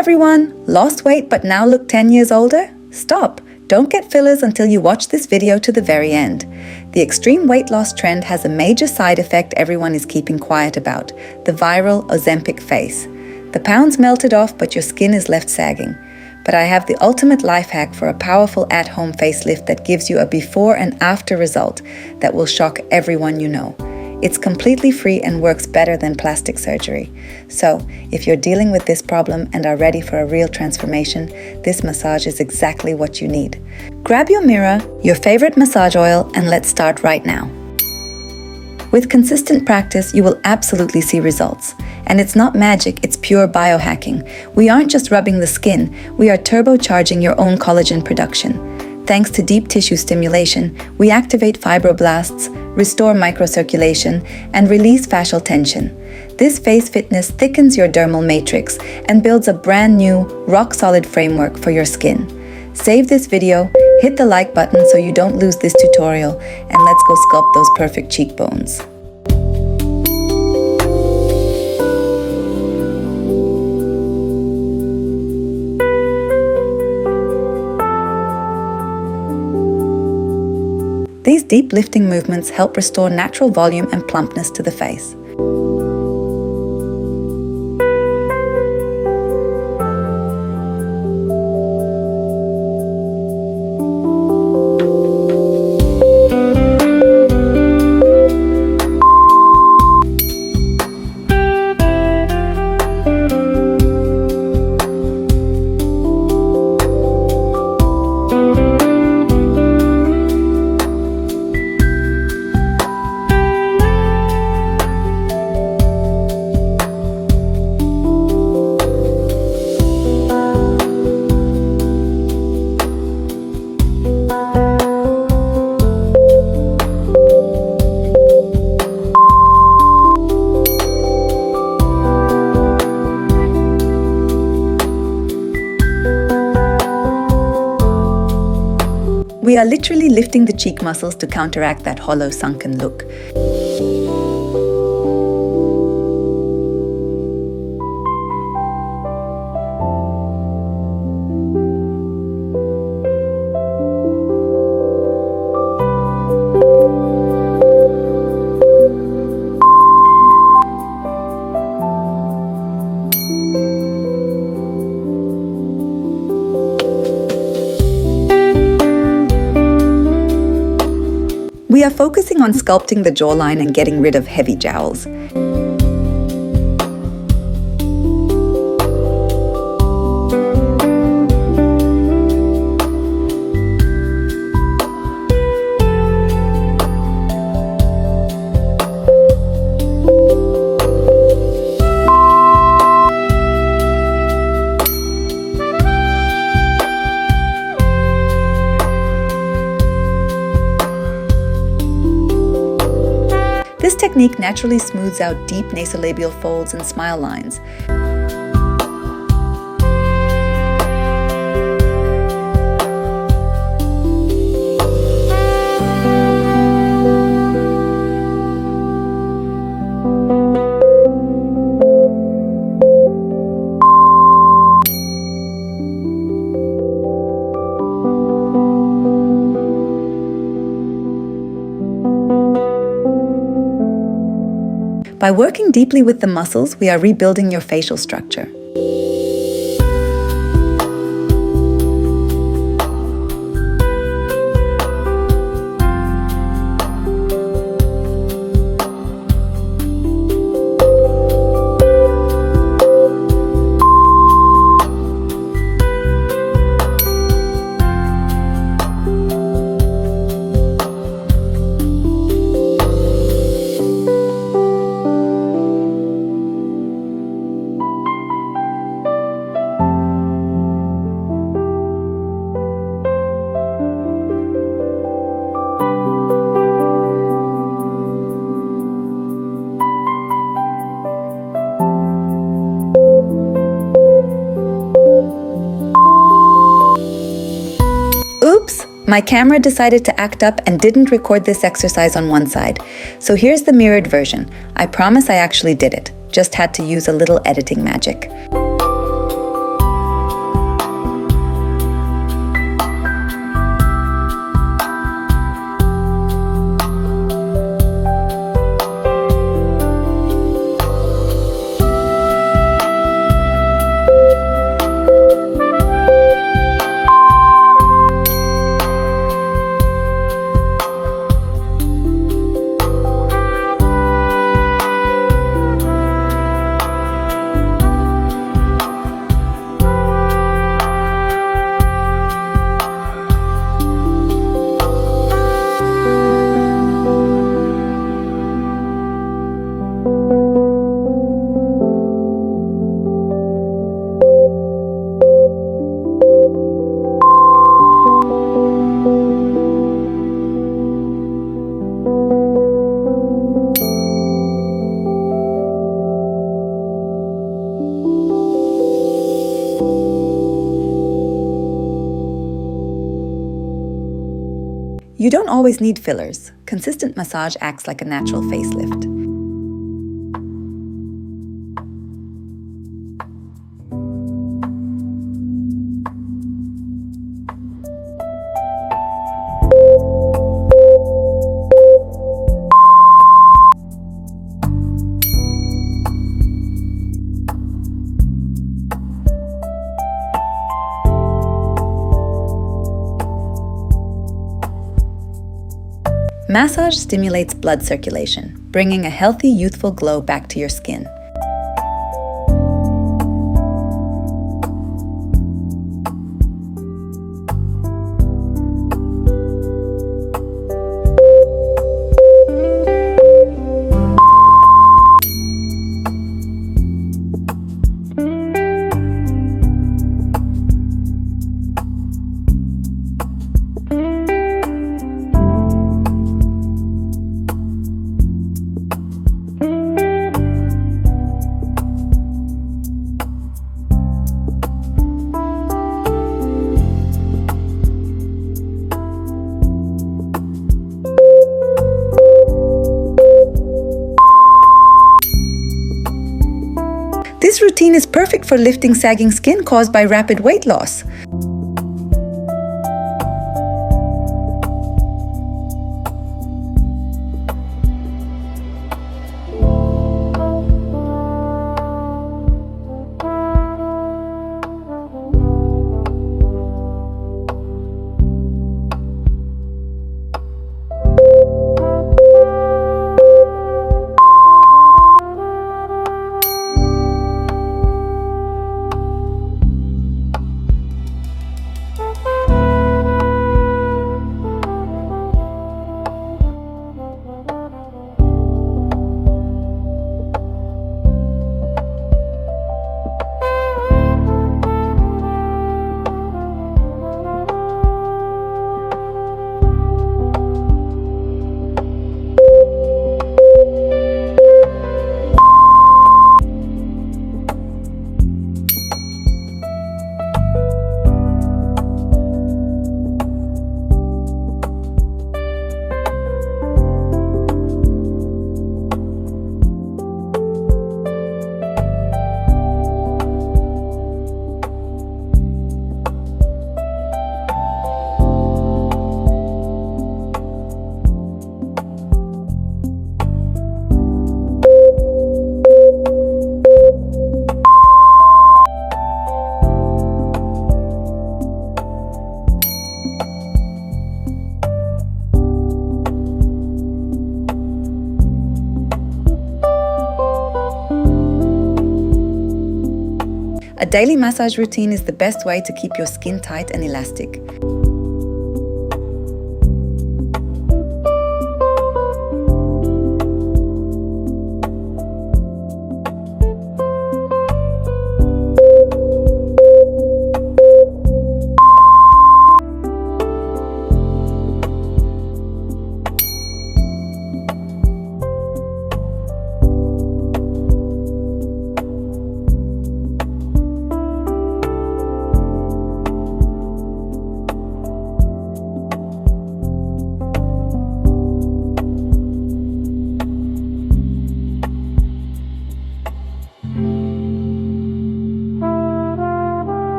everyone! Lost weight but now look 10 years older? Stop! Don't get fillers until you watch this video to the very end. The extreme weight loss trend has a major side effect everyone is keeping quiet about, the viral Ozempic Face. The pounds melted off but your skin is left sagging. But I have the ultimate life hack for a powerful at-home facelift that gives you a before and after result that will shock everyone you know. It's completely free and works better than plastic surgery. So, if you're dealing with this problem and are ready for a real transformation, this massage is exactly what you need. Grab your mirror, your favorite massage oil, and let's start right now. With consistent practice, you will absolutely see results. And it's not magic, it's pure biohacking. We aren't just rubbing the skin, we are turbocharging your own collagen production. Thanks to deep tissue stimulation, we activate fibroblasts, restore microcirculation, and release fascial tension. This face fitness thickens your dermal matrix and builds a brand new, rock-solid framework for your skin. Save this video, hit the like button so you don't lose this tutorial, and let's go sculpt those perfect cheekbones. These deep lifting movements help restore natural volume and plumpness to the face. We are literally lifting the cheek muscles to counteract that hollow, sunken look. We are focusing on sculpting the jawline and getting rid of heavy jowls. This technique naturally smooths out deep nasolabial folds and smile lines. By working deeply with the muscles, we are rebuilding your facial structure. Oops! My camera decided to act up and didn't record this exercise on one side. So here's the mirrored version. I promise I actually did it. Just had to use a little editing magic. You don't always need fillers. Consistent massage acts like a natural facelift. Massage stimulates blood circulation, bringing a healthy, youthful glow back to your skin. This routine is perfect for lifting sagging skin caused by rapid weight loss. A daily massage routine is the best way to keep your skin tight and elastic.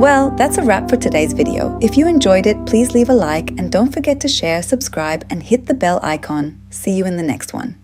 Well, that's a wrap for today's video. If you enjoyed it, please leave a like and don't forget to share, subscribe, and hit the bell icon. See you in the next one.